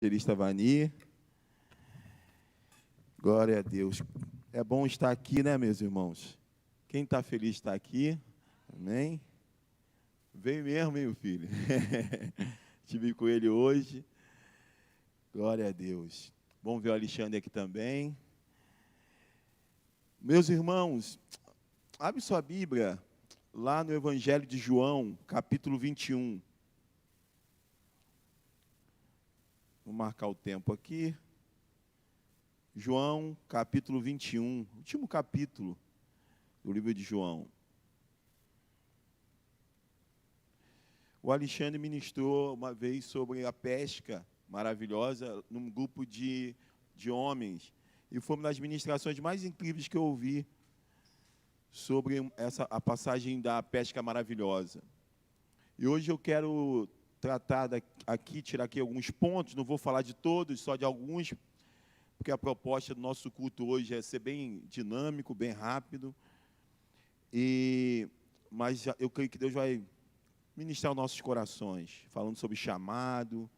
Evangelista Vani. Glória a Deus. É bom estar aqui, né, meus irmãos? Quem está feliz está aqui. Amém? Veio mesmo, meu filho. Estive com ele hoje. Glória a Deus. Bom ver o Alexandre aqui também. Meus irmãos, abre sua Bíblia lá no Evangelho de João, capítulo 21. Vou marcar o tempo aqui. João, capítulo 21, último capítulo do livro de João. O Alexandre ministrou uma vez sobre a pesca maravilhosa num grupo de homens. E foi uma das ministrações mais incríveis que eu ouvi sobre a passagem da pesca maravilhosa. E hoje eu quero tratar aqui, tirar aqui alguns pontos, não vou falar de todos, só de alguns, porque a proposta do nosso culto hoje é ser bem dinâmico, bem rápido. Mas eu creio que Deus vai ministrar os nossos corações, falando sobre chamado.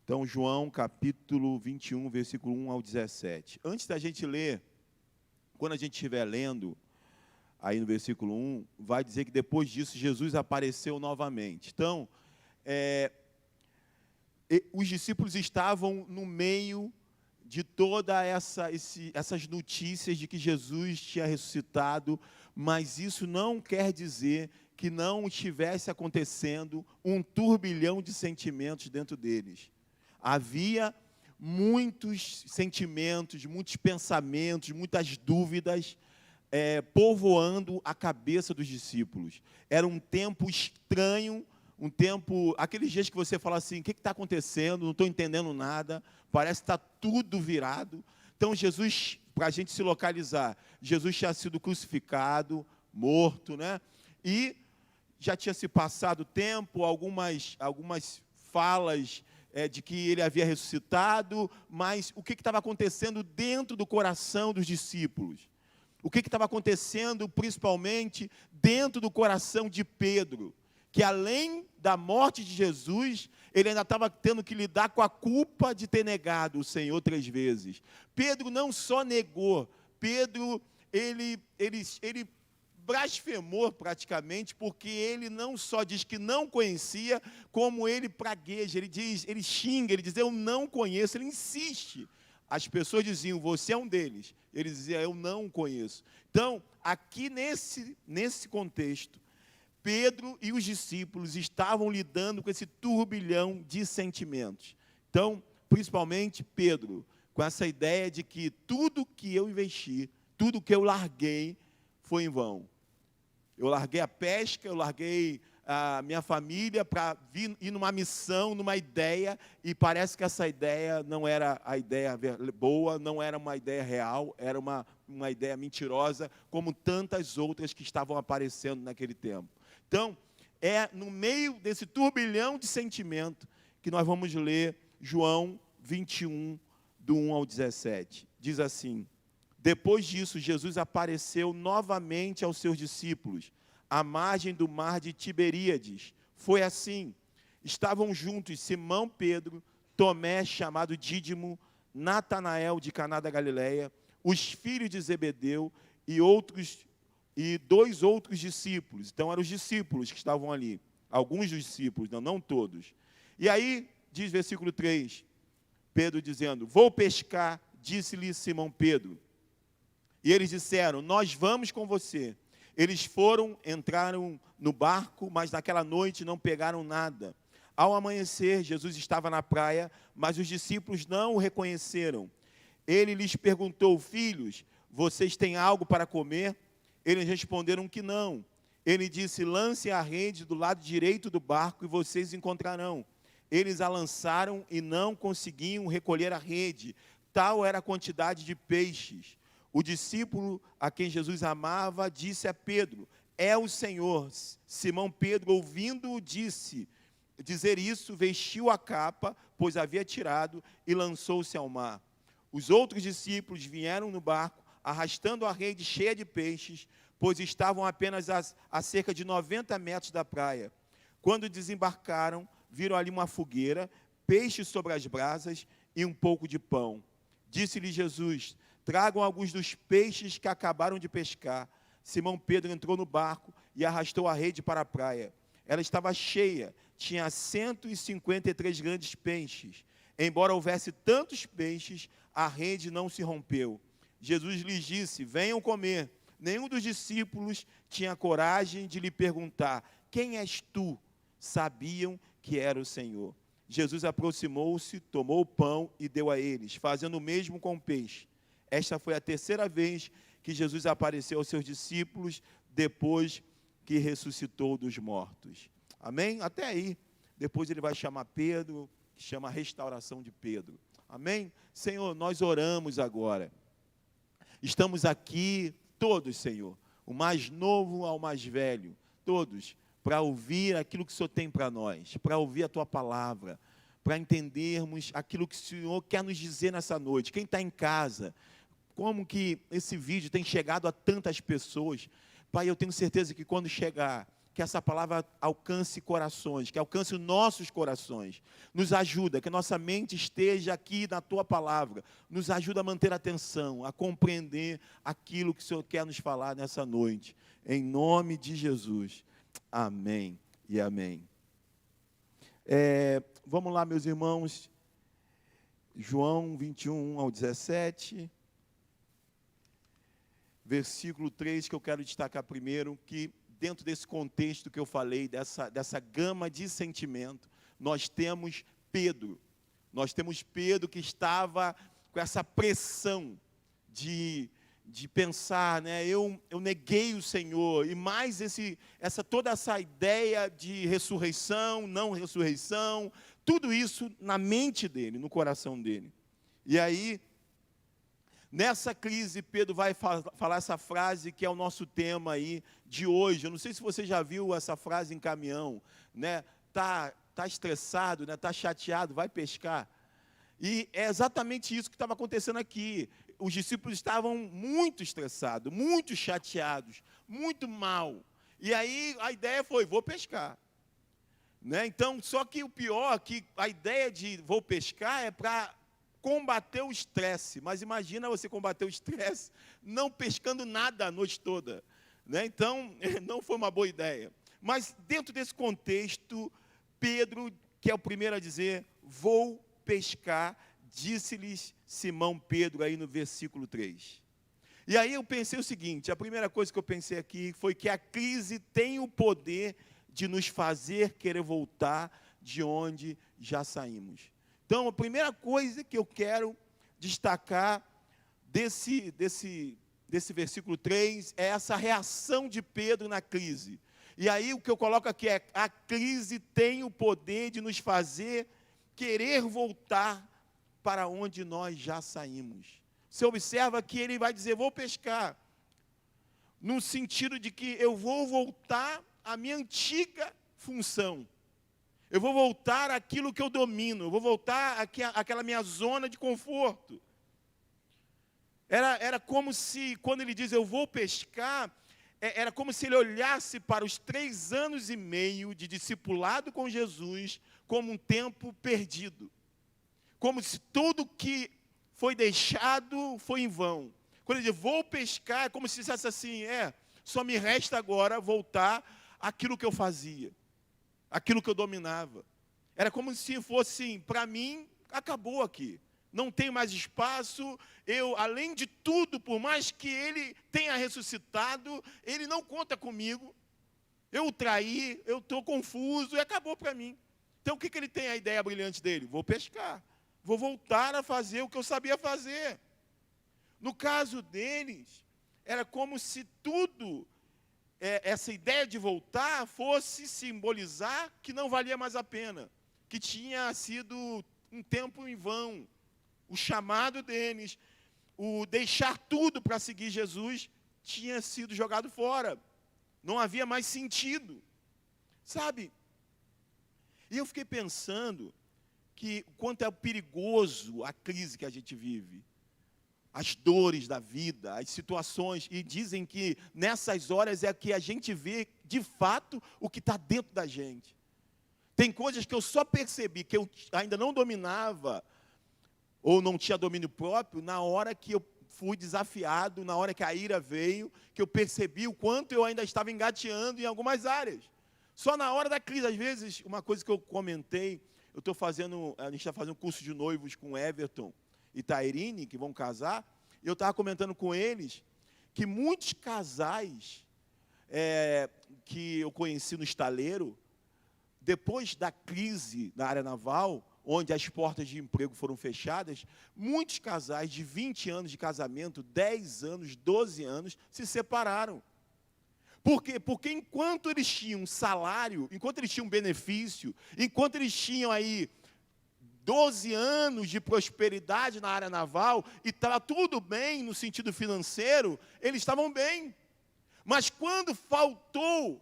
Então, João, capítulo 21, versículo 1 ao 17. Antes da gente ler, quando a gente estiver lendo, aí no versículo 1, vai dizer que depois disso Jesus apareceu novamente. Então, os discípulos estavam no meio de toda essas notícias de que Jesus tinha ressuscitado, mas isso não quer dizer que não estivesse acontecendo um turbilhão de sentimentos dentro deles. Havia muitos sentimentos, muitos pensamentos, muitas dúvidas povoando a cabeça dos discípulos. Era um tempo estranho, um tempo, aqueles dias que você fala assim, o que está acontecendo? Não estou entendendo nada, parece que está tudo virado. Então, Jesus, para a gente se localizar, Jesus tinha sido crucificado, morto, né? E já tinha se passado o tempo, algumas falas de que ele havia ressuscitado, mas o que estava acontecendo dentro do coração dos discípulos? O que estava acontecendo, principalmente, dentro do coração de Pedro? Que além da morte de Jesus, ele ainda estava tendo que lidar com a culpa de ter negado o Senhor 3 vezes. Pedro não só negou, Pedro, ele blasfemou praticamente, porque ele não só diz que não conhecia, como ele pragueja, ele xinga, ele diz, eu não conheço, ele insiste. As pessoas diziam, você é um deles. Ele dizia, eu não conheço. Então, aqui nesse contexto, Pedro e os discípulos estavam lidando com esse turbilhão de sentimentos. Então, principalmente Pedro, com essa ideia de que tudo que eu investi, tudo que eu larguei, foi em vão. Eu larguei a pesca, eu larguei a minha família para ir numa missão, numa ideia, e parece que essa ideia não era a ideia boa, não era uma ideia real, era uma ideia mentirosa, como tantas outras que estavam aparecendo naquele tempo. Então, é no meio desse turbilhão de sentimento que nós vamos ler João 21, do 1 ao 17. Diz assim, depois disso, Jesus apareceu novamente aos seus discípulos, à margem do mar de Tiberíades. Foi assim, estavam juntos Simão Pedro, Tomé, chamado Dídimo, Natanael de Caná da Galileia, os filhos de Zebedeu e 2 outros discípulos. Então, eram os discípulos que estavam ali. Alguns dos discípulos, não todos. E aí, diz versículo 3, Pedro dizendo, vou pescar, disse-lhe Simão Pedro. E eles disseram, nós vamos com você. Eles entraram no barco, mas naquela noite não pegaram nada. Ao amanhecer, Jesus estava na praia, mas os discípulos não o reconheceram. Ele lhes perguntou, filhos, vocês têm algo para comer? Eles responderam que não. Ele disse, lancem a rede do lado direito do barco e vocês encontrarão. Eles a lançaram e não conseguiam recolher a rede. Tal era a quantidade de peixes. O discípulo a quem Jesus amava disse a Pedro, é o Senhor. Simão Pedro, ouvindo-o, dizer isso, vestiu a capa, pois havia tirado, e lançou-se ao mar. Os outros discípulos vieram no barco, arrastando a rede cheia de peixes, pois estavam apenas a cerca de 90 metros da praia. Quando desembarcaram, viram ali uma fogueira peixe sobre as brasas e um pouco de pão. Disse-lhe Jesus: tragam alguns dos peixes que acabaram de pescar. Simão Pedro entrou no barco e arrastou a rede para a praia. Ela estava cheia, tinha 153 grandes peixes. Embora houvesse tantos peixes, a rede não se rompeu. Jesus lhes disse: venham comer. Nenhum dos discípulos tinha coragem de lhe perguntar: quem és tu? Sabiam que era o Senhor. Jesus aproximou-se, tomou o pão e deu a eles, fazendo o mesmo com o peixe. Esta foi a terceira vez que Jesus apareceu aos seus discípulos, depois que ressuscitou dos mortos. Amém? Até aí. Depois ele vai chamar Pedro, que chama a restauração de Pedro. Amém? Senhor, nós oramos agora. Estamos aqui, todos, Senhor, o mais novo ao mais velho, todos, para ouvir aquilo que o Senhor tem para nós, para ouvir a Tua palavra, para entendermos aquilo que o Senhor quer nos dizer nessa noite. Quem está em casa, como que esse vídeo tem chegado a tantas pessoas. Pai, eu tenho certeza que quando chegar, que essa palavra alcance corações, que alcance os nossos corações. Nos ajuda, que a nossa mente esteja aqui na Tua palavra. Nos ajuda a manter a atenção, a compreender aquilo que o Senhor quer nos falar nessa noite. Em nome de Jesus. Amém e amém. Vamos lá, meus irmãos. João 21 ao 17. Versículo 3, que eu quero destacar primeiro, que dentro desse contexto que eu falei, dessa gama de sentimento, nós temos Pedro. Nós temos Pedro que estava com essa pressão de pensar, né? Eu neguei o Senhor, e mais toda essa ideia de ressurreição, não ressurreição, tudo isso na mente dele, no coração dele. E aí, nessa crise, Pedro vai falar essa frase que é o nosso tema aí de hoje. Eu não sei se você já viu essa frase em caminhão, né? Tá estressado, né? Tá chateado, vai pescar. E é exatamente isso que estava acontecendo aqui. Os discípulos estavam muito estressados, muito chateados, muito mal. E aí a ideia foi: vou pescar. Né? Então, só que o pior é que a ideia de vou pescar é para combater o estresse, mas imagina você combater o estresse não pescando nada a noite toda, né? Então, não foi uma boa ideia. Mas dentro desse contexto, Pedro, que é o primeiro a dizer, vou pescar, disse-lhes Simão Pedro, aí no versículo 3. E aí eu pensei o seguinte, a primeira coisa que eu pensei aqui foi que a crise tem o poder de nos fazer querer voltar de onde já saímos. Então, a primeira coisa que eu quero destacar desse versículo 3 é essa reação de Pedro na crise. E aí o que eu coloco aqui é: a crise tem o poder de nos fazer querer voltar para onde nós já saímos. Você observa que ele vai dizer: vou pescar, no sentido de que eu vou voltar à minha antiga função. Eu vou voltar àquilo que eu domino, eu vou voltar àquela minha zona de conforto. Era como se, quando ele diz eu vou pescar, era como se ele olhasse para os 3 anos e meio de discipulado com Jesus como um tempo perdido. Como se tudo que foi deixado foi em vão. Quando ele diz vou pescar, é como se dissesse assim, só me resta agora voltar àquilo que eu fazia. Aquilo que eu dominava. Era como se fosse assim, para mim, acabou aqui. Não tem mais espaço. Eu, além de tudo, por mais que ele tenha ressuscitado, ele não conta comigo. Eu o traí, eu estou confuso e acabou para mim. Então, o que ele tem a ideia brilhante dele? Vou pescar. Vou voltar a fazer o que eu sabia fazer. No caso deles, era como se tudo... essa ideia de voltar fosse simbolizar que não valia mais a pena, que tinha sido um tempo em vão. O chamado deles, o deixar tudo para seguir Jesus, tinha sido jogado fora. Não havia mais sentido. Sabe? E eu fiquei pensando que o quanto é perigoso a crise que a gente vive. As dores da vida, as situações, e dizem que nessas horas é que a gente vê, de fato, o que está dentro da gente. Tem coisas que eu só percebi que eu ainda não dominava, ou não tinha domínio próprio, na hora que eu fui desafiado, na hora que a ira veio, que eu percebi o quanto eu ainda estava engateando em algumas áreas. Só na hora da crise, às vezes, uma coisa que eu comentei, a gente está fazendo um curso de noivos com Everton e Tairine, que vão casar, e eu estava comentando com eles que muitos casais que eu conheci no estaleiro, depois da crise na área naval, onde as portas de emprego foram fechadas, muitos casais de 20 anos de casamento, 10 anos, 12 anos, se separaram. Por quê? Porque enquanto eles tinham um salário, enquanto eles tinham um benefício, enquanto eles tinham aí 12 anos de prosperidade na área naval, e estava tudo bem no sentido financeiro, eles estavam bem. Mas quando faltou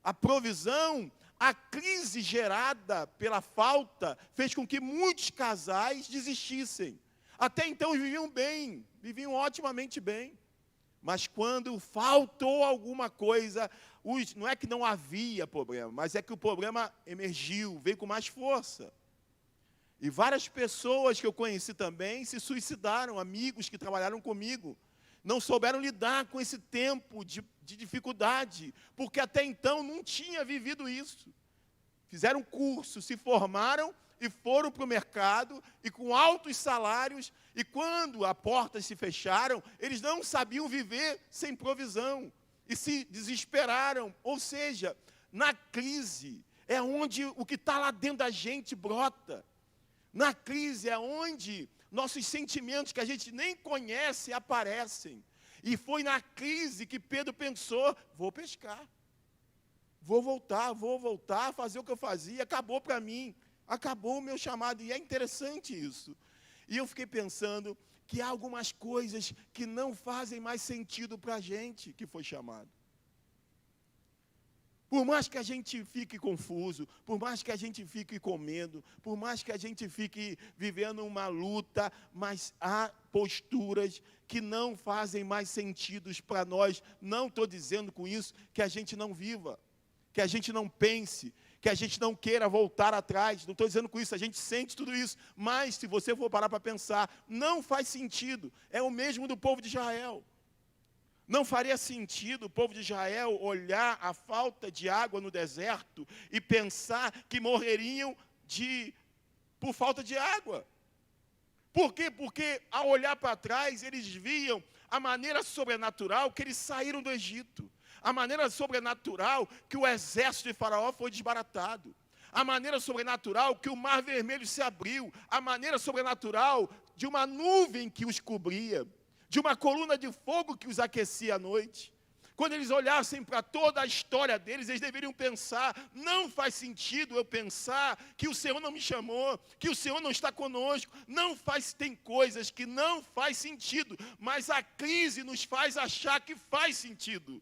a provisão, a crise gerada pela falta fez com que muitos casais desistissem. Até então viviam bem, viviam otimamente bem. Mas quando faltou alguma coisa, não é que não havia problema, mas é que o problema emergiu, veio com mais força. E várias pessoas que eu conheci também se suicidaram, amigos que trabalharam comigo. Não souberam lidar com esse tempo de dificuldade, porque até então não tinha vivido isso. Fizeram curso, se formaram e foram para o mercado, e com altos salários, e quando as portas se fecharam, eles não sabiam viver sem provisão, e se desesperaram. Ou seja, na crise é onde o que está lá dentro da gente brota. Na crise é onde nossos sentimentos que a gente nem conhece aparecem. E foi na crise que Pedro pensou, vou pescar. Vou voltar a fazer o que eu fazia, acabou para mim. Acabou o meu chamado, e é interessante isso. E eu fiquei pensando que há algumas coisas que não fazem mais sentido para a gente que foi chamado. Por mais que a gente fique confuso, por mais que a gente fique com medo, por mais que a gente fique vivendo uma luta, mas há posturas que não fazem mais sentido para nós. Não estou dizendo com isso que a gente não viva, que a gente não pense, que a gente não queira voltar atrás. Não estou dizendo com isso, a gente sente tudo isso. Mas, se você for parar para pensar, não faz sentido. É o mesmo do povo de Israel. Não faria sentido o povo de Israel olhar a falta de água no deserto e pensar que morreriam por falta de água. Por quê? Porque, ao olhar para trás, eles viam a maneira sobrenatural que eles saíram do Egito. A maneira sobrenatural que o exército de Faraó foi desbaratado. A maneira sobrenatural que o Mar Vermelho se abriu. A maneira sobrenatural de uma nuvem que os cobria. De uma coluna de fogo que os aquecia à noite. Quando eles olhassem para toda a história deles, eles deveriam pensar, não faz sentido eu pensar que o Senhor não me chamou, que o Senhor não está conosco. Tem coisas que não faz sentido, mas a crise nos faz achar que faz sentido.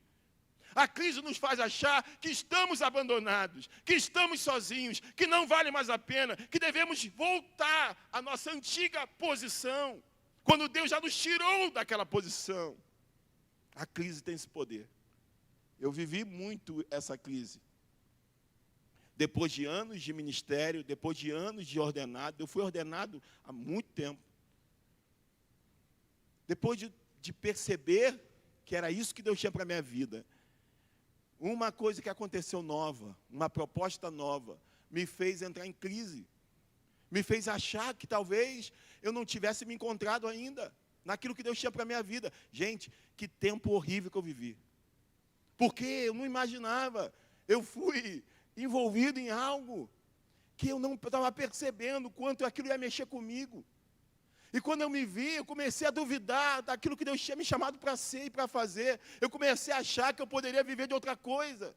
A crise nos faz achar que estamos abandonados, que estamos sozinhos, que não vale mais a pena, que devemos voltar à nossa antiga posição, quando Deus já nos tirou daquela posição. A crise tem esse poder. Eu vivi muito essa crise. Depois de anos de ministério, depois de anos de ordenado, eu fui ordenado há muito tempo. Depois de perceber que era isso que Deus tinha para a minha vida, uma coisa que aconteceu nova, uma proposta nova, me fez entrar em crise. Me fez achar que talvez eu não tivesse me encontrado ainda naquilo que Deus tinha para a minha vida. Gente, que tempo horrível que eu vivi. Porque eu não imaginava. Eu fui envolvido em algo que eu não estava percebendo quanto aquilo ia mexer comigo. E quando eu me vi, eu comecei a duvidar daquilo que Deus tinha me chamado para ser e para fazer. Eu comecei a achar que eu poderia viver de outra coisa.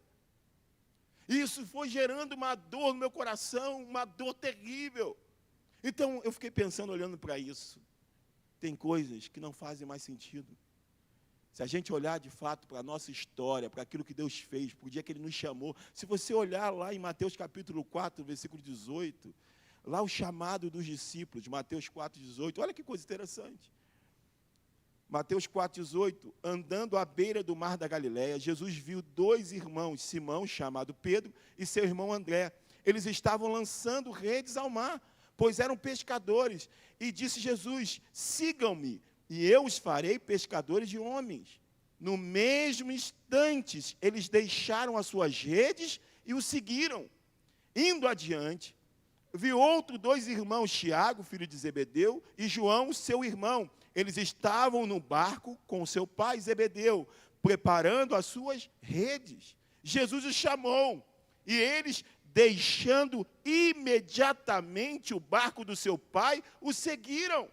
E isso foi gerando uma dor no meu coração, uma dor terrível. Então, eu fiquei pensando, olhando para isso. Tem coisas que não fazem mais sentido. Se a gente olhar de fato para a nossa história, para aquilo que Deus fez, para o dia que Ele nos chamou. Se você olhar lá em Mateus capítulo 4, versículo 18... lá o chamado dos discípulos, de Mateus 4,18, olha que coisa interessante. Mateus 4,18, andando à beira do mar da Galileia, Jesus viu dois irmãos, Simão, chamado Pedro, e seu irmão André. eles estavam lançando redes ao mar, pois eram pescadores. E disse Jesus: sigam-me, e eu os farei pescadores de homens. No mesmo instante, eles deixaram as suas redes e o seguiram. Indo adiante, viu outros 2 irmãos, Tiago, filho de Zebedeu, e João, seu irmão. Eles estavam no barco com seu pai Zebedeu, preparando as suas redes. Jesus os chamou, e eles, deixando imediatamente o barco do seu pai, o seguiram.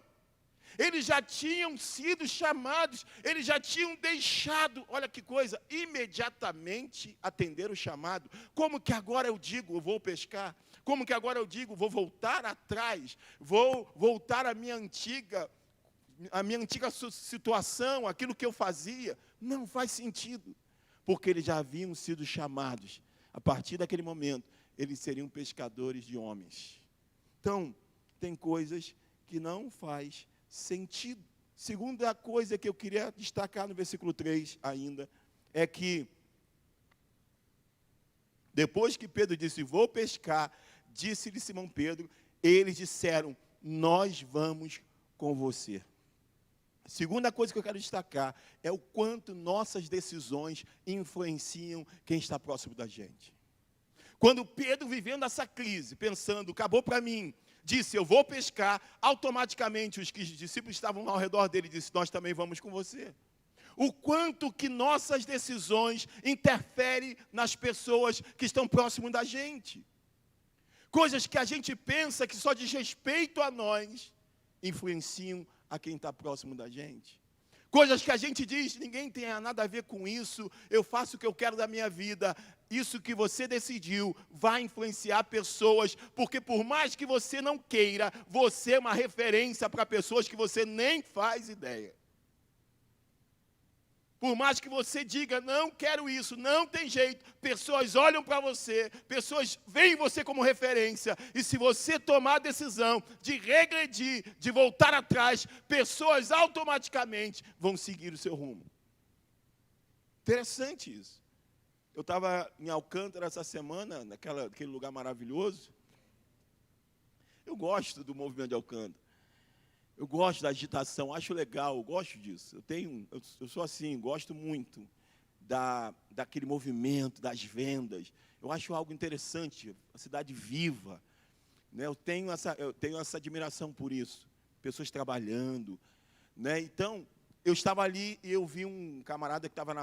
Eles já tinham sido chamados, eles já tinham deixado, olha que coisa, imediatamente atenderam o chamado. Como que agora eu digo, eu vou pescar? Como que agora eu digo, vou voltar atrás, vou voltar à minha antiga situação, aquilo que eu fazia? Não faz sentido, porque eles já haviam sido chamados. A partir daquele momento, eles seriam pescadores de homens. Então, tem coisas que não faz sentido. Segunda coisa que eu queria destacar no versículo 3 ainda, é que depois que Pedro disse, vou pescar, disse-lhe Simão Pedro, eles disseram, nós vamos com você. Segunda coisa que eu quero destacar é o quanto nossas decisões influenciam quem está próximo da gente. Quando Pedro, vivendo essa crise, pensando, acabou para mim, disse, eu vou pescar, automaticamente os discípulos estavam ao redor dele, disse, nós também vamos com você. O quanto que nossas decisões interferem nas pessoas que estão próximo da gente. Coisas que a gente pensa que só diz respeito a nós, influenciam a quem está próximo da gente. Coisas que a gente diz, ninguém tem nada a ver com isso, eu faço o que eu quero da minha vida. Isso que você decidiu vai influenciar pessoas, porque por mais que você não queira, você é uma referência para pessoas que você nem faz ideia. Por mais que você diga, não quero isso, não tem jeito, pessoas olham para você, pessoas veem você como referência, e se você tomar a decisão de regredir, de voltar atrás, pessoas automaticamente vão seguir o seu rumo. Interessante isso. Eu estava em Alcântara essa semana, naquele lugar maravilhoso. Eu gosto do movimento de Alcântara. Eu gosto da agitação, acho legal, eu gosto disso. Eu sou assim, gosto muito daquele movimento, das vendas. Eu acho algo interessante, a cidade viva. Né? Eu tenho essa admiração por isso. Pessoas trabalhando. Né? Então, eu estava ali e eu vi um camarada que estava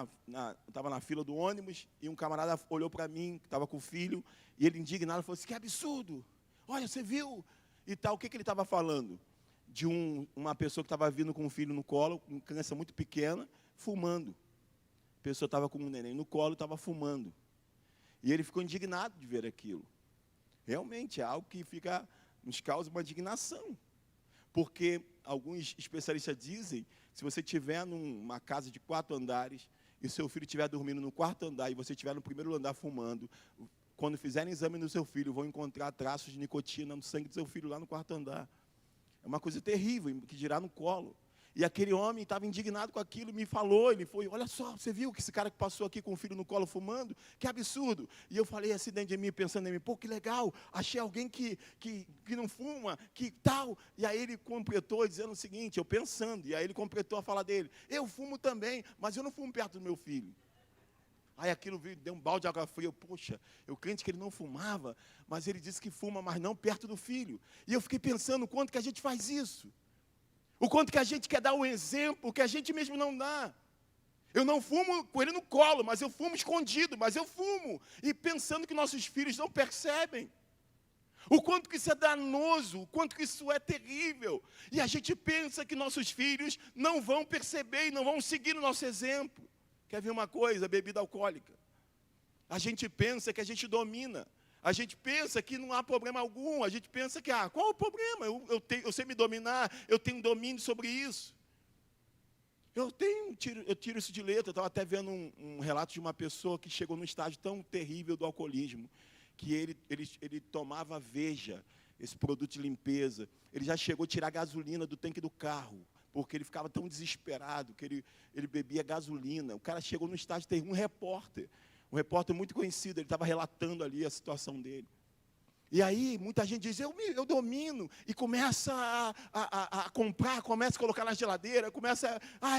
na fila do ônibus, e um camarada olhou para mim, que estava com o filho, e ele indignado falou assim, que absurdo, olha, você viu? E tal, o que ele estava falando? De uma pessoa que estava vindo com um filho no colo, uma criança muito pequena, fumando. A pessoa estava com um neném no colo e estava fumando. E ele ficou indignado de ver aquilo. Realmente é algo que nos causa uma indignação. Porque alguns especialistas dizem, se você estiver numa casa de 4 andares, e seu filho estiver dormindo no 4º andar, e você estiver no 1º andar fumando, quando fizerem exame no seu filho, vão encontrar traços de nicotina no sangue do seu filho lá no 4º andar. É uma coisa terrível, que dirá no colo. E aquele homem estava indignado com aquilo, me falou, ele foi, olha só, você viu que esse cara que passou aqui com o filho no colo fumando? Que absurdo. E eu falei assim dentro de mim, pensando em mim, pô, que legal, achei alguém que não fuma, que tal. E aí ele completou dizendo o seguinte, eu pensando, e aí ele completou a fala dele, eu fumo também, mas eu não fumo perto do meu filho. Aí aquilo deu um balde de água fria, poxa, eu crente que ele não fumava, mas ele disse que fuma, mas não perto do filho. E eu fiquei pensando o quanto que a gente faz isso. O quanto que a gente quer dar um exemplo que a gente mesmo não dá. Eu não fumo com ele no colo, mas eu fumo escondido, mas eu fumo. E pensando que nossos filhos não percebem. O quanto que isso é danoso, o quanto que isso é terrível. E a gente pensa que nossos filhos não vão perceber e não vão seguir o nosso exemplo. Quer ver uma coisa? Bebida alcoólica. A gente pensa que a gente domina. A gente pensa que não há problema algum. A gente pensa que, qual é o problema? Eu sei me dominar, eu tenho domínio sobre isso. Eu tiro isso de letra. Eu estava até vendo um relato de uma pessoa que chegou num estágio tão terrível do alcoolismo, que ele tomava Veja, esse produto de limpeza. Ele já chegou a tirar gasolina do tanque do carro, porque ele ficava tão desesperado, que ele bebia gasolina. O cara chegou no estágio, tem um repórter muito conhecido, ele estava relatando ali a situação dele. E aí, muita gente diz, eu domino, e começa a comprar, começa a colocar na geladeira,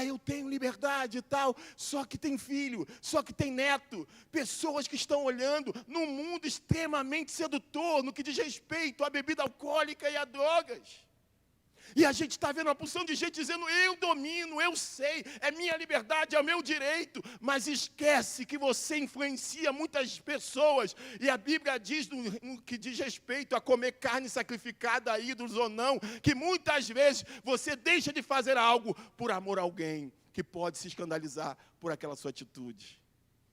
eu tenho liberdade e tal, só que tem filho, só que tem neto, pessoas que estão olhando num mundo extremamente sedutor, no que diz respeito à bebida alcoólica e a drogas. E a gente está vendo uma porção de gente dizendo, eu domino, eu sei, é minha liberdade, é o meu direito. Mas esquece que você influencia muitas pessoas. E a Bíblia diz, no que diz respeito a comer carne sacrificada a ídolos ou não, que muitas vezes você deixa de fazer algo por amor a alguém que pode se escandalizar por aquela sua atitude.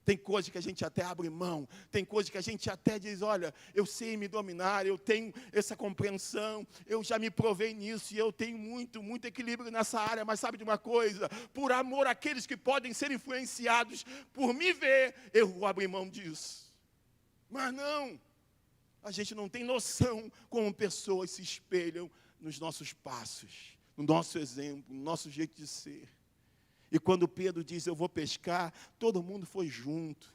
Tem coisas que a gente até abre mão, tem coisas que a gente até diz, olha, eu sei me dominar, eu tenho essa compreensão, eu já me provei nisso e eu tenho muito equilíbrio nessa área, mas sabe de uma coisa? Por amor àqueles que podem ser influenciados por me ver, eu vou abrir mão disso. Mas não, a gente não tem noção como pessoas se espelham nos nossos passos, no nosso exemplo, no nosso jeito de ser. E quando Pedro diz, eu vou pescar, todo mundo foi junto.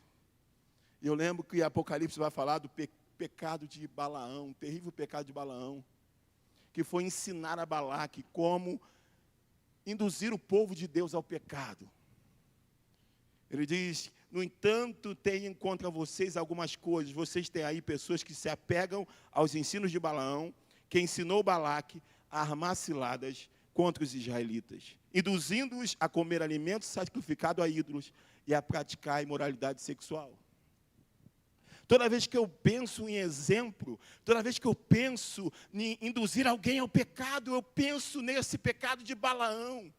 E eu lembro que Apocalipse vai falar do pecado de Balaão, o terrível pecado de Balaão, que foi ensinar a Balaque como induzir o povo de Deus ao pecado. Ele diz, no entanto, tenho contra vocês algumas coisas. Vocês têm aí pessoas que se apegam aos ensinos de Balaão, que ensinou Balaque a armar ciladas contra os israelitas, induzindo-os a comer alimentos sacrificados a ídolos e a praticar imoralidade sexual. Toda vez que eu penso em exemplo, toda vez que eu penso em induzir alguém ao pecado, eu penso nesse pecado de Balaão,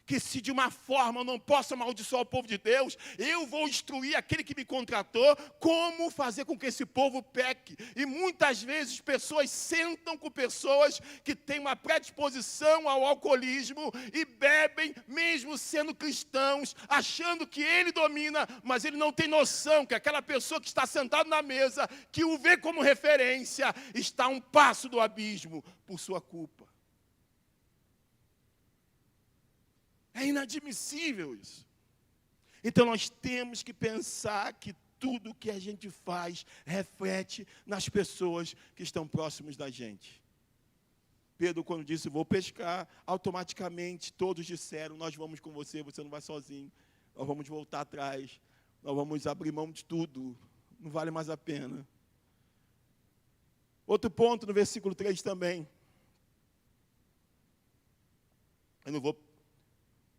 que se de uma forma eu não posso amaldiçoar o povo de Deus, eu vou instruir aquele que me contratou como fazer com que esse povo peque. E muitas vezes pessoas sentam com pessoas que têm uma predisposição ao alcoolismo e bebem, mesmo sendo cristãos, achando que ele domina, mas ele não tem noção que aquela pessoa que está sentada na mesa, que o vê como referência, está a um passo do abismo por sua culpa. É inadmissível isso. Então nós temos que pensar que tudo que a gente faz reflete nas pessoas que estão próximas da gente. Pedro, quando disse, vou pescar, automaticamente todos disseram, nós vamos com você, você não vai sozinho. Nós vamos voltar atrás, nós vamos abrir mão de tudo, não vale mais a pena. Outro ponto no versículo 3 também. Eu não vou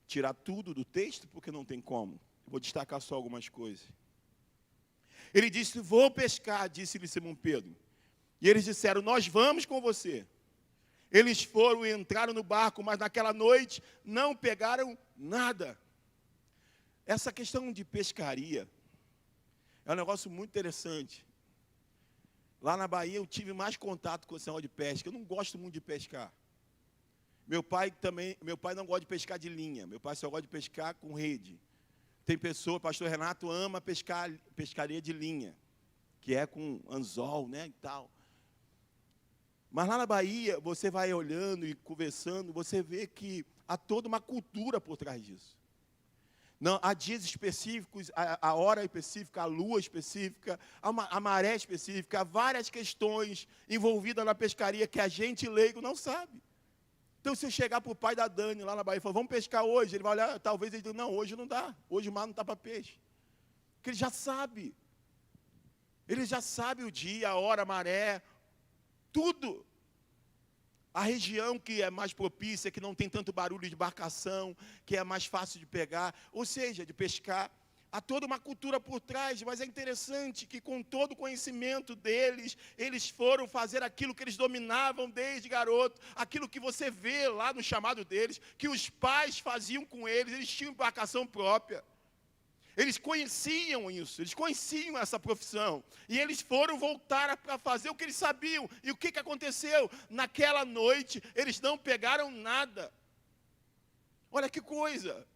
tirar tudo do texto, porque não tem como. Eu vou destacar só algumas coisas. Ele disse, vou pescar, disse-lhe Simão Pedro. E eles disseram, nós vamos com você. Eles foram e entraram no barco, mas naquela noite não pegaram nada. Essa questão de pescaria é um negócio muito interessante. Lá na Bahia eu tive mais contato com esse negócio de pesca. Eu não gosto muito de pescar. Meu pai não gosta de pescar de linha, meu pai só gosta de pescar com rede. Tem pessoa, o pastor Renato ama pescaria de linha, que é com anzol, né, e tal. Mas lá na Bahia, você vai olhando e conversando, você vê que há toda uma cultura por trás disso. Não, há dias específicos, a hora específica, a lua específica, a maré específica, há várias questões envolvidas na pescaria que a gente leigo não sabe. Então, se eu chegar para o pai da Dani lá na Bahia e falar, vamos pescar hoje, ele vai olhar, talvez ele diga, não, hoje não dá, hoje o mar não está para peixe. Porque ele já sabe. Ele já sabe o dia, a hora, a maré, tudo. A região que é mais propícia, que não tem tanto barulho de embarcação, que é mais fácil de pegar, ou seja, de pescar. Há toda uma cultura por trás, mas é interessante que com todo o conhecimento deles, eles foram fazer aquilo que eles dominavam desde garoto, aquilo que você vê lá no chamado deles, que os pais faziam com eles tinham embarcação própria. Eles conheciam isso, eles conheciam essa profissão. E eles foram voltar para fazer o que eles sabiam. E o que aconteceu? Naquela noite, eles não pegaram nada. Olha que coisa!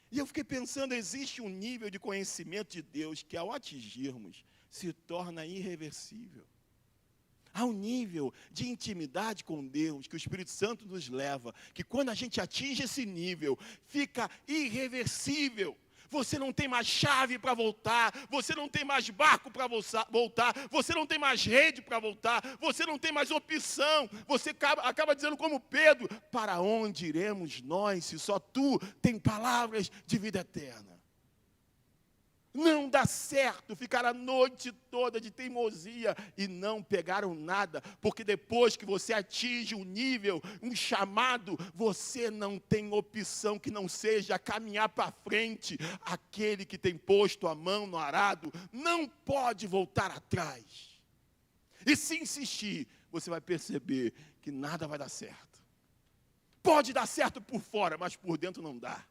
E eu fiquei pensando, existe um nível de conhecimento de Deus que ao atingirmos, se torna irreversível. Há um nível de intimidade com Deus que o Espírito Santo nos leva, que quando a gente atinge esse nível, fica irreversível. Você não tem mais chave para voltar, você não tem mais barco para voltar, você não tem mais rede para voltar, você não tem mais opção. Você acaba dizendo como Pedro: para onde iremos nós se só tu tem palavras de vida eterna? Não dá certo ficar a noite toda de teimosia e não pegaram nada, porque depois que você atinge um nível, um chamado, você não tem opção que não seja caminhar para frente. Aquele que tem posto a mão no arado não pode voltar atrás. E se insistir, você vai perceber que nada vai dar certo. Pode dar certo por fora, mas por dentro não dá.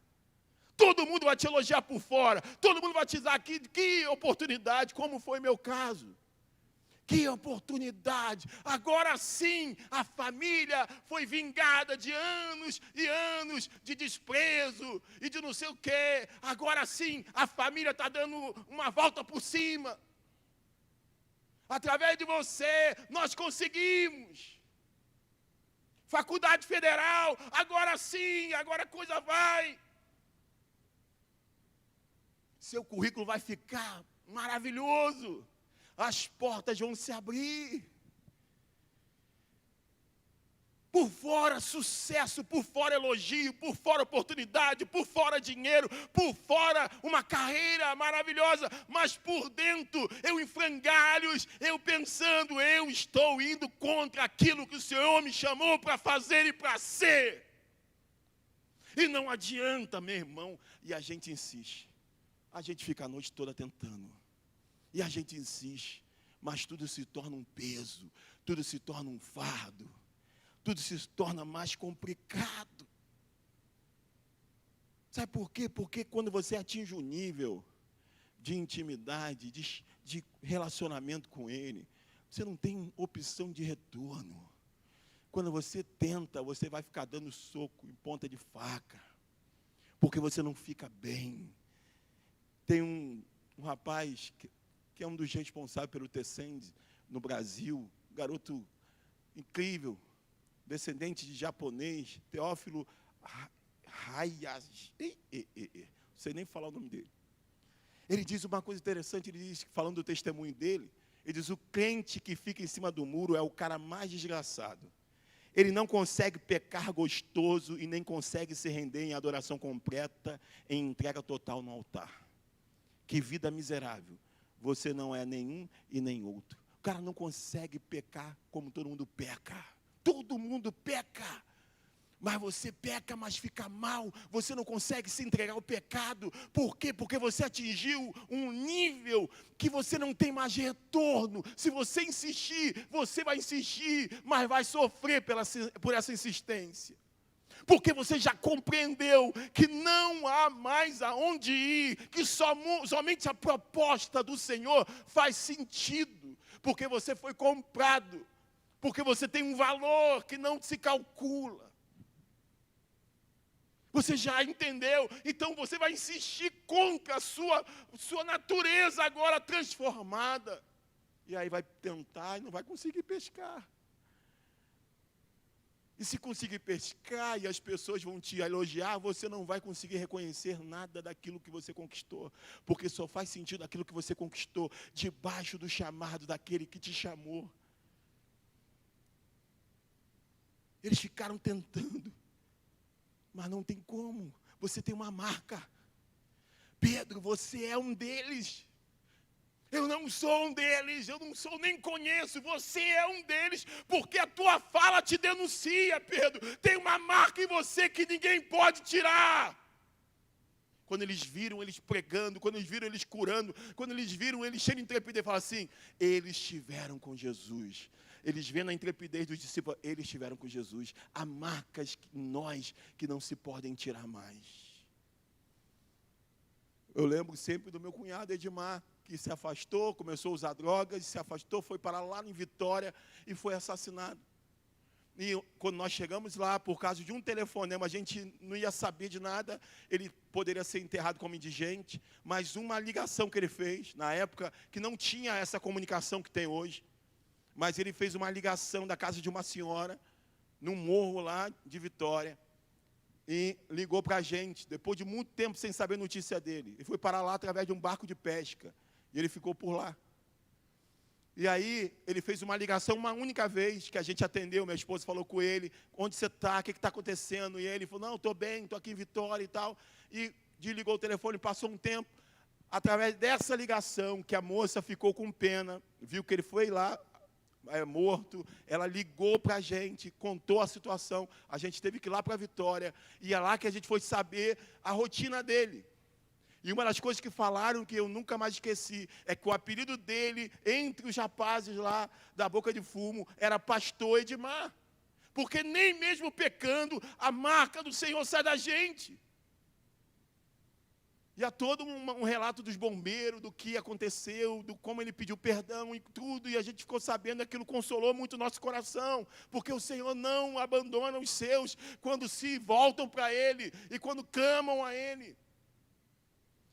Todo mundo vai te elogiar por fora, todo mundo vai te dizer que oportunidade, como foi meu caso. Que oportunidade, agora sim a família foi vingada de anos e anos de desprezo e de não sei o quê. Agora sim a família está dando uma volta por cima. Através de você nós conseguimos. Faculdade Federal, agora sim, agora a coisa vai. Seu currículo vai ficar maravilhoso. As portas vão se abrir. Por fora sucesso, por fora elogio, por fora oportunidade, por fora dinheiro, por fora uma carreira maravilhosa, mas por dentro eu em frangalhos, eu pensando, eu estou indo contra aquilo que o Senhor me chamou para fazer e para ser. E não adianta, meu irmão, e a gente insiste. A gente fica a noite toda tentando. E a gente insiste. Mas tudo se torna um peso. Tudo se torna um fardo. Tudo se torna mais complicado. Sabe por quê? Porque quando você atinge um nível de intimidade, de relacionamento com Ele, você não tem opção de retorno. Quando você tenta, você vai ficar dando soco em ponta de faca. Porque você não fica bem. Tem um rapaz que é um dos responsáveis pelo Tencent no Brasil, garoto incrível, descendente de japonês, Teófilo Hayashi, não sei nem falar o nome dele. Ele diz uma coisa interessante, ele diz, falando do testemunho dele, ele diz: o crente que fica em cima do muro é o cara mais desgraçado. Ele não consegue pecar gostoso e nem consegue se render em adoração completa, em entrega total no altar. Que vida miserável. Você não é nenhum e nem outro. O cara não consegue pecar como todo mundo peca. Todo mundo peca. Mas você peca, mas fica mal. Você não consegue se entregar ao pecado. Por quê? Porque você atingiu um nível que você não tem mais retorno. Se você insistir, você vai insistir, mas vai sofrer por essa insistência. Porque você já compreendeu que não há mais aonde ir, que somente a proposta do Senhor faz sentido, porque você foi comprado, porque você tem um valor que não se calcula. Você já entendeu, então você vai insistir contra a sua natureza agora transformada. E aí vai tentar e não vai conseguir pescar. E se conseguir pescar e as pessoas vão te elogiar, você não vai conseguir reconhecer nada daquilo que você conquistou. Porque só faz sentido aquilo que você conquistou debaixo do chamado daquele que te chamou. Eles ficaram tentando, mas não tem como. Você tem uma marca. Pedro, você é um deles. Eu não sou um deles, eu não sou, nem conheço, você é um deles, porque a tua fala te denuncia, Pedro. Tem uma marca em você que ninguém pode tirar. Quando eles viram eles pregando, quando eles viram eles curando, quando eles viram eles cheios de intrepidez, falam assim: eles estiveram com Jesus. Eles vendo a intrepidez dos discípulos, eles estiveram com Jesus. Há marcas em nós que não se podem tirar mais. Eu lembro sempre do meu cunhado Edmar, que se afastou, começou a usar drogas, se afastou, foi parar lá em Vitória e foi assassinado. E quando nós chegamos lá, por causa de um telefonema, a gente não ia saber de nada, ele poderia ser enterrado como indigente, mas uma ligação que ele fez, na época, que não tinha essa comunicação que tem hoje, mas ele fez uma ligação da casa de uma senhora, num morro lá de Vitória, e ligou para a gente, depois de muito tempo sem saber notícia dele. Ele foi parar lá através de um barco de pesca, e ele ficou por lá. E aí, ele fez uma ligação uma única vez, que a gente atendeu, minha esposa falou com ele, onde você está, o que está acontecendo? E ele falou, não, estou bem, estou aqui em Vitória e tal. E desligou o telefone, passou um tempo. Através dessa ligação, que a moça ficou com pena, viu que ele foi lá, morto, ela ligou para a gente, contou a situação, a gente teve que ir lá para Vitória, e é lá que a gente foi saber a rotina dele. E uma das coisas que falaram, que eu nunca mais esqueci, é que o apelido dele, entre os rapazes lá da Boca de Fumo, era Pastor Edmar. Porque nem mesmo pecando, a marca do Senhor sai da gente. E há todo um relato dos bombeiros, do que aconteceu, do como ele pediu perdão e tudo, e a gente ficou sabendo, aquilo consolou muito o nosso coração, porque o Senhor não abandona os seus quando se voltam para Ele, e quando clamam a Ele.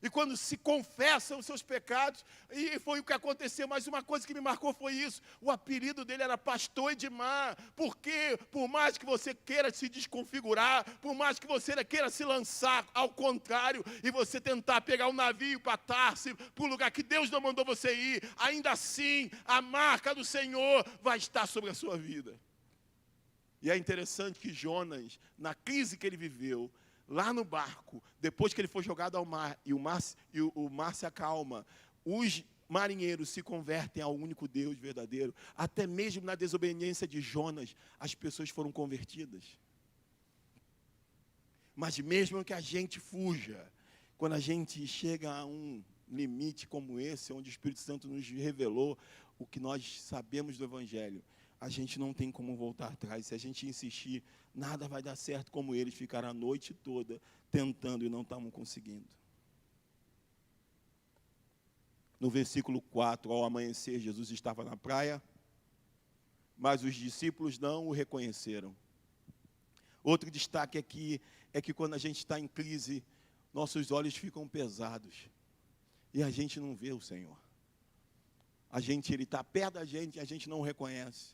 E quando se confessam os seus pecados, e foi o que aconteceu, mas uma coisa que me marcou foi isso, o apelido dele era Pastor Edmar, porque por mais que você queira se desconfigurar, por mais que você queira se lançar ao contrário, e você tentar pegar um navio para Tarso, para o lugar que Deus não mandou você ir, ainda assim, a marca do Senhor vai estar sobre a sua vida. E é interessante que Jonas, na crise que ele viveu, lá no barco, depois que ele foi jogado ao mar, e o mar se acalma, os marinheiros se convertem ao único Deus verdadeiro. Até mesmo na desobediência de Jonas, as pessoas foram convertidas. Mas mesmo que a gente fuja, quando a gente chega a um limite como esse, onde o Espírito Santo nos revelou o que nós sabemos do Evangelho, a gente não tem como voltar atrás. Se a gente insistir, nada vai dar certo, como eles ficaram a noite toda tentando e não estavam conseguindo. No versículo 4, ao amanhecer, Jesus estava na praia, mas os discípulos não o reconheceram. Outro destaque aqui é que quando a gente está em crise, nossos olhos ficam pesados e a gente não vê o Senhor. Ele está perto da gente e a gente não o reconhece.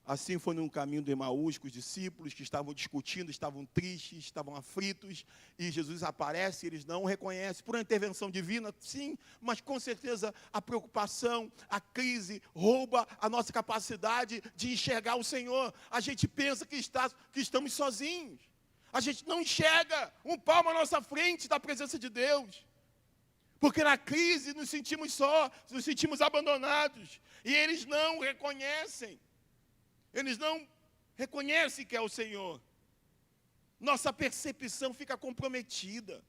Assim foi no caminho de Emaús, com os discípulos que estavam discutindo, estavam tristes, estavam aflitos, e Jesus aparece e eles não o reconhecem. Por uma intervenção divina, sim, mas com certeza a preocupação, a crise, rouba a nossa capacidade de enxergar o Senhor. A gente pensa que estamos sozinhos. A gente não enxerga um palmo à nossa frente da presença de Deus. Porque na crise nos sentimos só, nos sentimos abandonados, e eles não reconhecem. Eles não reconhecem que é o Senhor. Nossa percepção fica comprometida.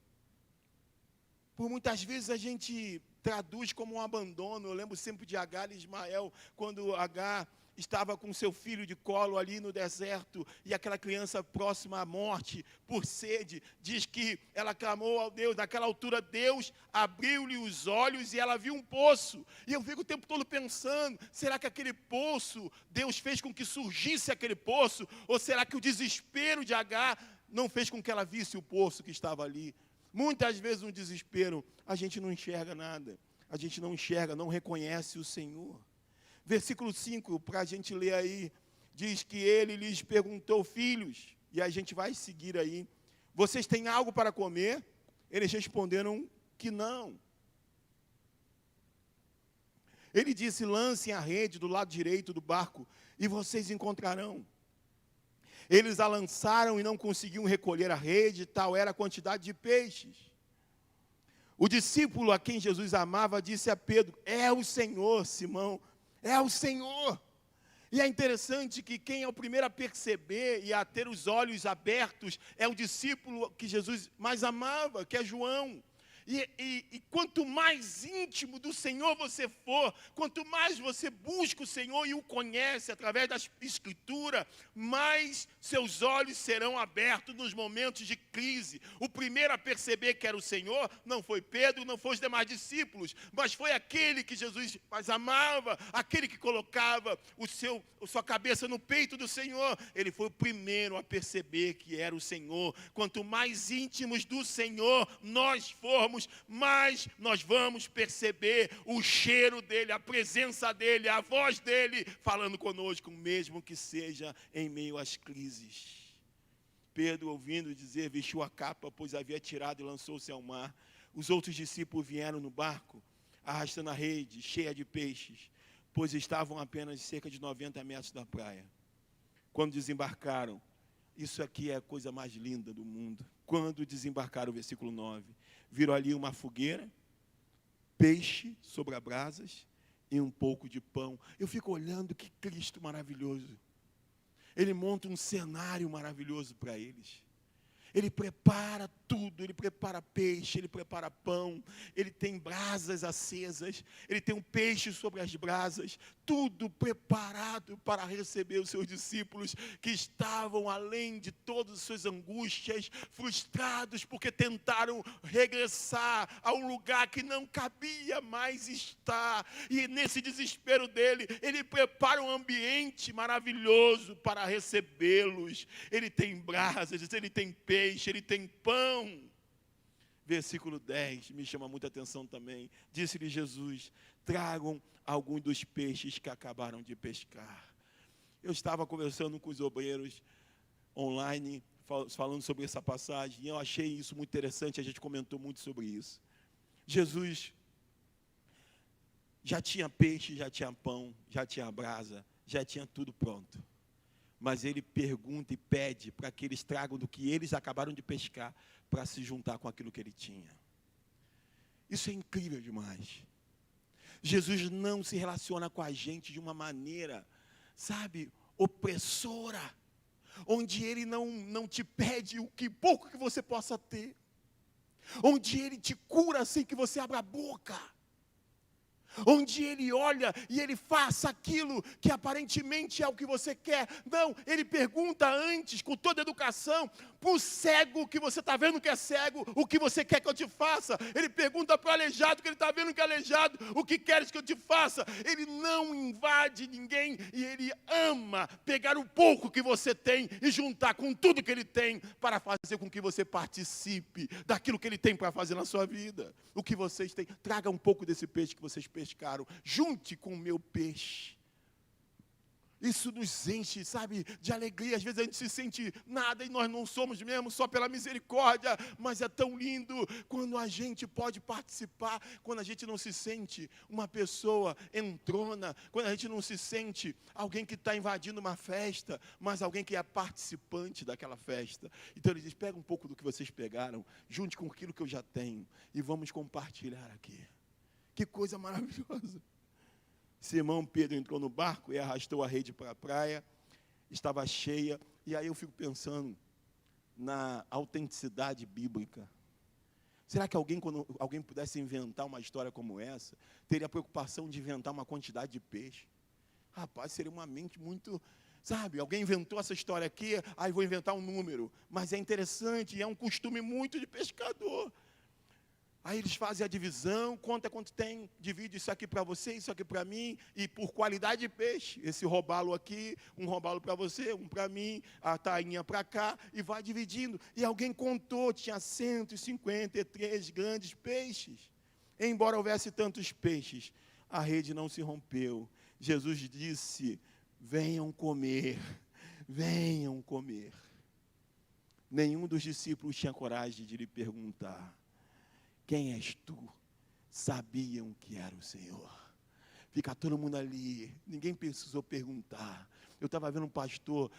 Por muitas vezes a gente traduz como um abandono. Eu lembro sempre de Agar e Ismael, quando Agar estava com seu filho de colo ali no deserto, e aquela criança próxima à morte, por sede, diz que ela clamou ao Deus. Naquela altura Deus abriu-lhe os olhos e ela viu um poço, e eu fico o tempo todo pensando, será que aquele poço, Deus fez com que surgisse aquele poço, ou será que o desespero de Agar não fez com que ela visse o poço que estava ali? Muitas vezes no desespero, a gente não enxerga nada, a gente não enxerga, não reconhece o Senhor. Versículo 5, para a gente ler aí, diz que ele lhes perguntou, filhos, e a gente vai seguir aí, vocês têm algo para comer? Eles responderam que não. Ele disse, lancem a rede do lado direito do barco, e vocês encontrarão. Eles a lançaram e não conseguiam recolher a rede, tal era a quantidade de peixes. O discípulo a quem Jesus amava disse a Pedro, é o Senhor, Simão, é o Senhor. E é interessante que quem é o primeiro a perceber e a ter os olhos abertos é o discípulo que Jesus mais amava, que é João. E quanto mais íntimo do Senhor você for, quanto mais você busca o Senhor e o conhece através da Escritura, mais seus olhos serão abertos nos momentos de crise. O primeiro a perceber que era o Senhor não foi Pedro, não foi os demais discípulos, mas foi aquele que Jesus mais amava, aquele que colocava a sua cabeça no peito do Senhor. Ele foi o primeiro a perceber que era o Senhor. Quanto mais íntimos do Senhor nós formos, mais nós vamos perceber o cheiro dele, a presença dele, a voz dele falando conosco, mesmo que seja em meio às crises. Pedro, ouvindo dizer, vestiu a capa, pois havia tirado e lançou-se ao mar. Os outros discípulos vieram no barco, arrastando a rede cheia de peixes, pois estavam apenas cerca de 90 metros da praia. Quando desembarcaram, isso aqui é a coisa mais linda do mundo. Quando desembarcaram, versículo 9, viram ali uma fogueira, peixe sobre as brasas e um pouco de pão. Eu fico olhando, que Cristo maravilhoso. Ele monta um cenário maravilhoso para eles. Ele prepara tudo, ele prepara peixe, ele prepara pão, ele tem brasas acesas, ele tem um peixe sobre as brasas, tudo preparado para receber os seus discípulos que estavam além de todas as suas angústias, frustrados porque tentaram regressar a um lugar que não cabia mais estar. E nesse desespero dele, ele prepara um ambiente maravilhoso para recebê-los. Ele tem brasas, ele tem peixe, ele tem pão. Versículo 10, me chama muita atenção também. Disse-lhe Jesus, tragam alguns dos peixes que acabaram de pescar. Eu estava conversando com os obreiros online, falando sobre essa passagem, e eu achei isso muito interessante, a gente comentou muito sobre isso. Jesus já tinha peixe, já tinha pão, já tinha brasa, já tinha tudo pronto. Mas ele pergunta e pede para que eles tragam do que eles acabaram de pescar para se juntar com aquilo que ele tinha. Isso é incrível demais. Jesus não se relaciona com a gente de uma maneira, sabe, opressora, onde ele não te pede o que pouco que você possa ter, onde ele te cura sem que você abra a boca, onde ele olha e ele faça aquilo que aparentemente é o que você quer. Não, ele pergunta antes, com toda a educação, para o cego que você está vendo que é cego, o que você quer que eu te faça. Ele pergunta para o aleijado que ele está vendo que é aleijado, o que queres que eu te faça. Ele não invade ninguém e ele ama pegar o pouco que você tem e juntar com tudo que ele tem para fazer com que você participe daquilo que ele tem para fazer na sua vida. O que vocês têm, traga um pouco desse peixe que vocês pescaram, junte com o meu peixe. Isso nos enche, sabe, de alegria. Às vezes a gente se sente nada e nós não somos mesmo, só pela misericórdia. Mas é tão lindo quando a gente pode participar, quando a gente não se sente uma pessoa entrona, quando a gente não se sente alguém que está invadindo uma festa, mas alguém que é participante daquela festa. Então ele diz, pega um pouco do que vocês pegaram, junte com aquilo que eu já tenho e vamos compartilhar aqui. Que coisa maravilhosa. Simão Pedro entrou no barco e arrastou a rede para a praia, estava cheia, e aí eu fico pensando na autenticidade bíblica. Será que quando alguém pudesse inventar uma história como essa, teria a preocupação de inventar uma quantidade de peixe? Rapaz, seria uma mente muito, sabe, alguém inventou essa história aqui, aí vou inventar um número, mas é interessante, é um costume muito de pescador. Aí eles fazem a divisão, conta quanto tem, divide isso aqui para você, isso aqui para mim, e por qualidade de peixe, esse robalo aqui, um robalo para você, um para mim, a tainha para cá, e vai dividindo. E alguém contou, tinha 153 grandes peixes. Embora houvesse tantos peixes, a rede não se rompeu. Jesus disse, venham comer, venham comer. Nenhum dos discípulos tinha coragem de lhe perguntar, quem és tu? Sabiam que era o Senhor. Fica todo mundo ali, ninguém precisou perguntar. Eu estava vendo um pastor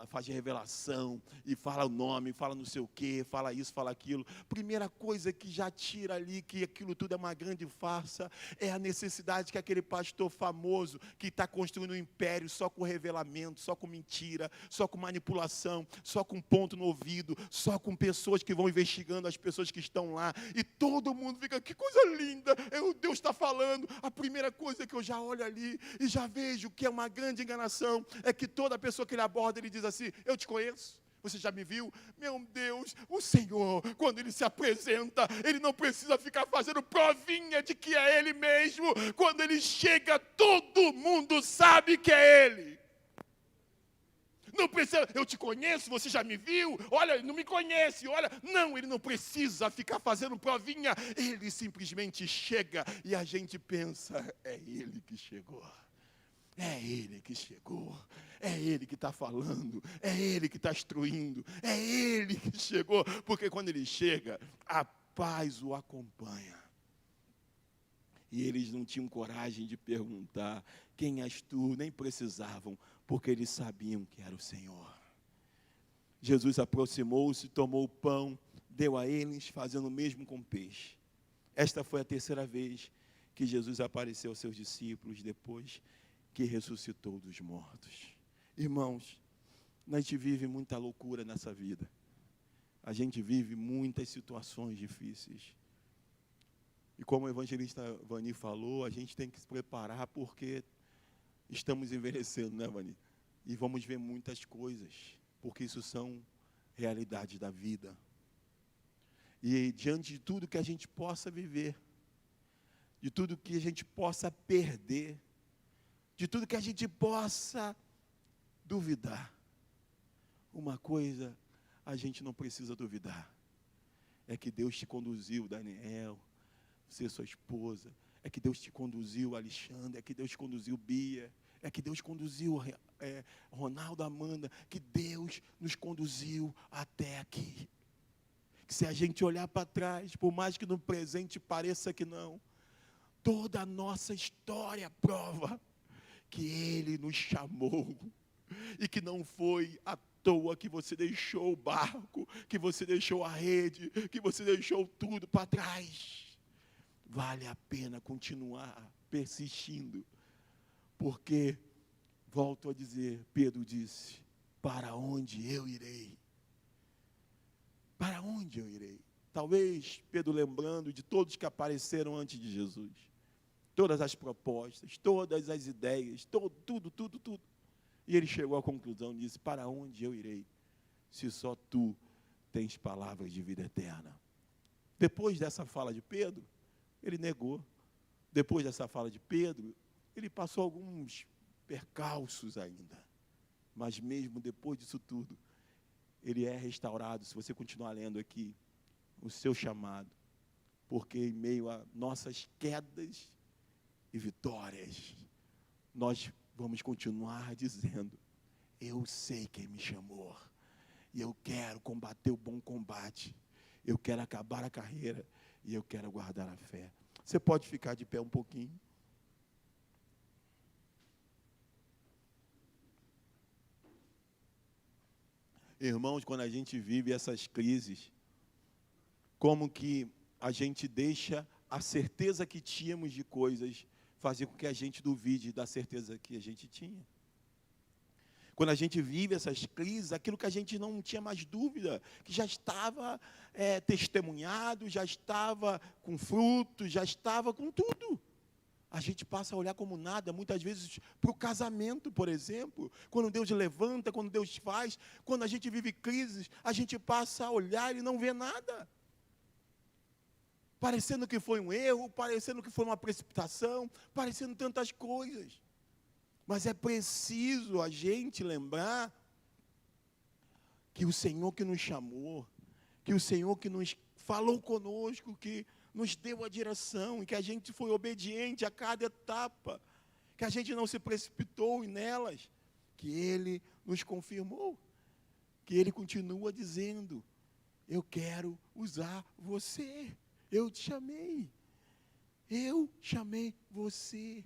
fazer revelação, e fala o nome, fala não sei o quê, fala isso, fala aquilo. Primeira coisa que já tira ali, que aquilo tudo é uma grande farsa, é a necessidade que aquele pastor famoso, que está construindo um império só com revelamento, só com mentira, só com manipulação, só com ponto no ouvido, só com pessoas que vão investigando as pessoas que estão lá, e todo mundo fica, que coisa linda, Deus está falando. A primeira coisa que eu já olho ali, e já vejo que é uma grande enganação, é que toda pessoa que ele aborda, ele diz assim, eu te conheço, você já me viu? Meu Deus, o Senhor, quando ele se apresenta, ele não precisa ficar fazendo provinha de que é ele mesmo. Quando ele chega, todo mundo sabe que é ele. Não precisa, eu te conheço, você já me viu? Olha, não me conhece, olha. Não, ele não precisa ficar fazendo provinha. Ele simplesmente chega e a gente pensa, é ele que chegou. É Ele que chegou, é Ele que está falando, é Ele que está instruindo, é Ele que chegou, porque quando Ele chega, a paz o acompanha. E eles não tinham coragem de perguntar, quem és tu? Nem precisavam, porque eles sabiam que era o Senhor. Jesus aproximou-se, tomou o pão, deu a eles, fazendo o mesmo com o peixe. Esta foi a terceira vez que Jesus apareceu aos seus discípulos, depois que ressuscitou dos mortos. Irmãos, a gente vive muita loucura nessa vida. A gente vive muitas situações difíceis. E como o evangelista Vani falou, a gente tem que se preparar porque estamos envelhecendo, né, Vani? E vamos ver muitas coisas, porque isso são realidades da vida. E diante de tudo que a gente possa viver, de tudo que a gente possa perder, de tudo que a gente possa duvidar, uma coisa a gente não precisa duvidar, é que Deus te conduziu, Daniel, você, sua esposa, é que Deus te conduziu, Alexandre, é que Deus te conduziu, Bia, é que Deus conduziu, Ronaldo, Amanda, que Deus nos conduziu até aqui. Que se a gente olhar para trás, por mais que no presente pareça que não, toda a nossa história prova que Ele nos chamou, e que não foi à toa que você deixou o barco, que você deixou a rede, que você deixou tudo para trás. Vale a pena continuar persistindo, porque, volto a dizer, Pedro disse, para onde eu irei? Para onde eu irei? Talvez Pedro lembrando de todos que apareceram antes de Jesus, todas as propostas, todas as ideias, tudo. E ele chegou à conclusão e disse, para onde eu irei, se só tu tens palavras de vida eterna? Depois dessa fala de Pedro, ele negou. Depois dessa fala de Pedro, ele passou alguns percalços ainda. Mas mesmo depois disso tudo, ele é restaurado, se você continuar lendo aqui, o seu chamado. Porque em meio a nossas quedas e vitórias, nós vamos continuar dizendo, eu sei quem me chamou, e eu quero combater o bom combate, eu quero acabar a carreira, e eu quero guardar a fé. Você pode ficar de pé um pouquinho? Irmãos, quando a gente vive essas crises, como que a gente deixa a certeza que tínhamos de coisas fazer com que a gente duvide da certeza que a gente tinha. Quando a gente vive essas crises, aquilo que a gente não tinha mais dúvida, que já estava testemunhado, já estava com fruto, já estava com tudo, a gente passa a olhar como nada, muitas vezes para o casamento, por exemplo, quando Deus levanta, quando Deus faz, quando a gente vive crises, a gente passa a olhar e não vê nada. Parecendo que foi um erro, parecendo que foi uma precipitação, parecendo tantas coisas. Mas é preciso a gente lembrar que o Senhor que nos chamou, que o Senhor que nos falou conosco, que nos deu a direção, e que a gente foi obediente a cada etapa, que a gente não se precipitou nelas, que Ele nos confirmou, que Ele continua dizendo, eu quero usar você. Eu te chamei, eu chamei você,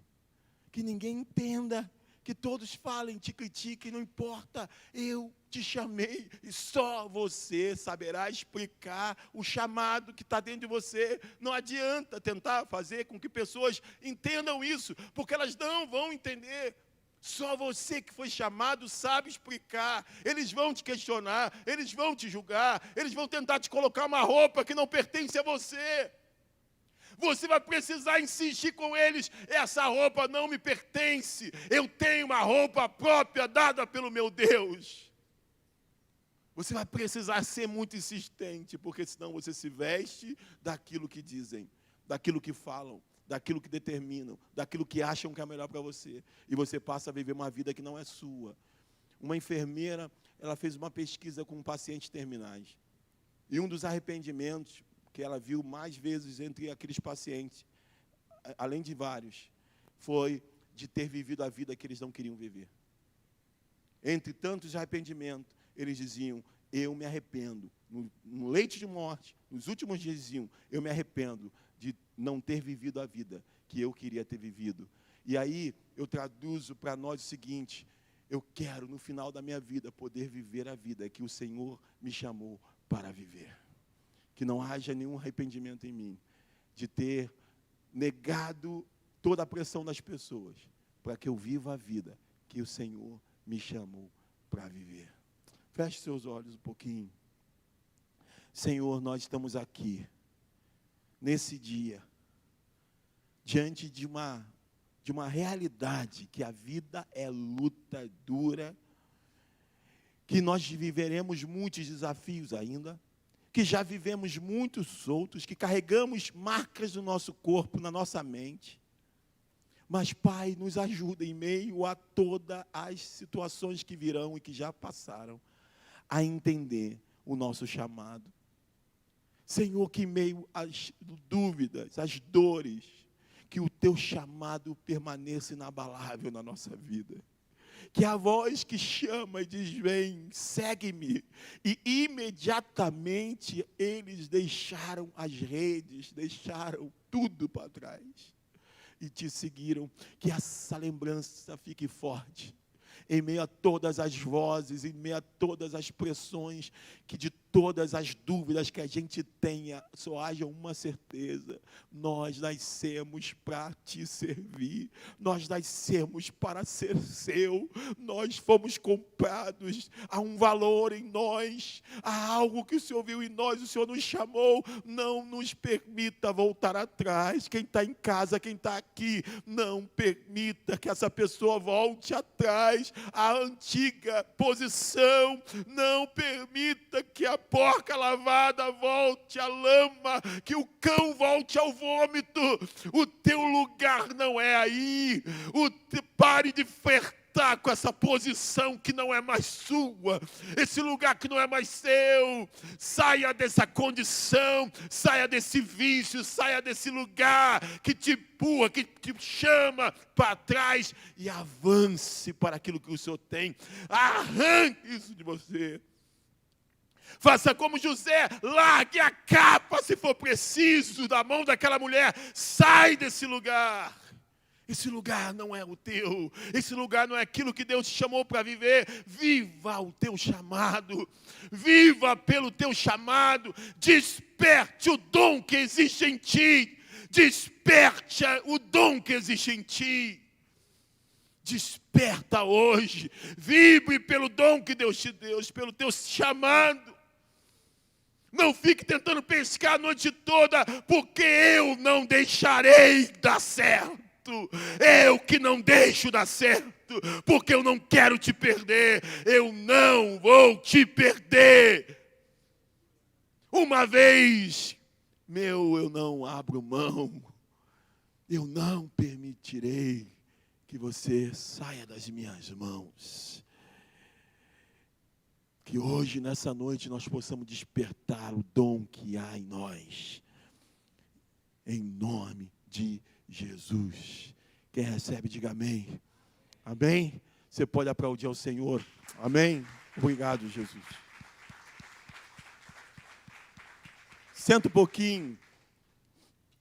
que ninguém entenda, que todos falem, te critiquem, não importa, eu te chamei, e só você saberá explicar o chamado que está dentro de você. Não adianta tentar fazer com que pessoas entendam isso, porque elas não vão entender. Só você que foi chamado sabe explicar. Eles vão te questionar, eles vão te julgar, eles vão tentar te colocar uma roupa que não pertence a você. Você vai precisar insistir com eles, essa roupa não me pertence, eu tenho uma roupa própria dada pelo meu Deus. Você vai precisar ser muito insistente, porque senão você se veste daquilo que dizem, daquilo que falam, daquilo que determinam, daquilo que acham que é melhor para você. E você passa a viver uma vida que não é sua. Uma enfermeira, ela fez uma pesquisa com pacientes terminais. E um dos arrependimentos que ela viu mais vezes entre aqueles pacientes, além de vários, foi de ter vivido a vida que eles não queriam viver. Entre tantos arrependimentos, eles diziam, eu me arrependo. No leito de morte, nos últimos dias diziam, eu me arrependo de não ter vivido a vida que eu queria ter vivido. E aí eu traduzo para nós o seguinte, eu quero no final da minha vida poder viver a vida que o Senhor me chamou para viver. Que não haja nenhum arrependimento em mim de ter negado toda a pressão das pessoas, para que eu viva a vida que o Senhor me chamou para viver. Feche seus olhos um pouquinho. Senhor, nós estamos aqui, nesse dia, diante de uma realidade, que a vida é luta dura, que nós viveremos muitos desafios ainda, que já vivemos muitos soltos, que carregamos marcas do nosso corpo, na nossa mente. Mas, Pai, nos ajuda em meio a todas as situações que virão e que já passaram, a entender o nosso chamado. Senhor, que em meio às dúvidas, às dores, que o teu chamado permaneça inabalável na nossa vida. Que a voz que chama e diz, vem, segue-me. E imediatamente eles deixaram as redes, deixaram tudo para trás. E te seguiram. Que essa lembrança fique forte. Em meio a todas as vozes, em meio a todas as pressões, que de todas as dúvidas que a gente tenha, só haja uma certeza: nós nascemos para te servir, nós nascemos para ser seu, nós fomos comprados, há um valor em nós, há algo que o Senhor viu em nós, o Senhor nos chamou, não nos permita voltar atrás. Quem está em casa, quem está aqui, não permita que essa pessoa volte atrás, a antiga posição, não permita que a porca lavada volte à lama, que o cão volte ao vômito. O teu lugar não é aí. Pare de flertar com essa posição que não é mais sua, esse lugar que não é mais seu. Saia dessa condição, saia desse vício, saia desse lugar que te empurra, que te chama para trás e avance para aquilo que o Senhor tem. Arranque isso de você. Faça como José, largue a capa se for preciso da mão daquela mulher. Sai desse lugar. Esse lugar não é o teu. Esse lugar não é aquilo que Deus te chamou para viver. Viva o teu chamado. Viva pelo teu chamado. Desperte o dom que existe em ti. Desperte o dom que existe em ti. Desperta hoje. Vibre pelo dom que Deus te deu, pelo teu chamado. Não fique tentando pescar a noite toda, porque eu não deixarei dar certo. Eu que não deixo dar certo, porque eu não quero te perder. Eu não vou te perder. Uma vez, eu não abro mão. Eu não permitirei que você saia das minhas mãos. Que hoje, nessa noite, nós possamos despertar o dom que há em nós. Em nome de Jesus. Quem recebe, diga amém. Amém? Você pode aplaudir ao Senhor. Amém? Obrigado, Jesus. Senta um pouquinho.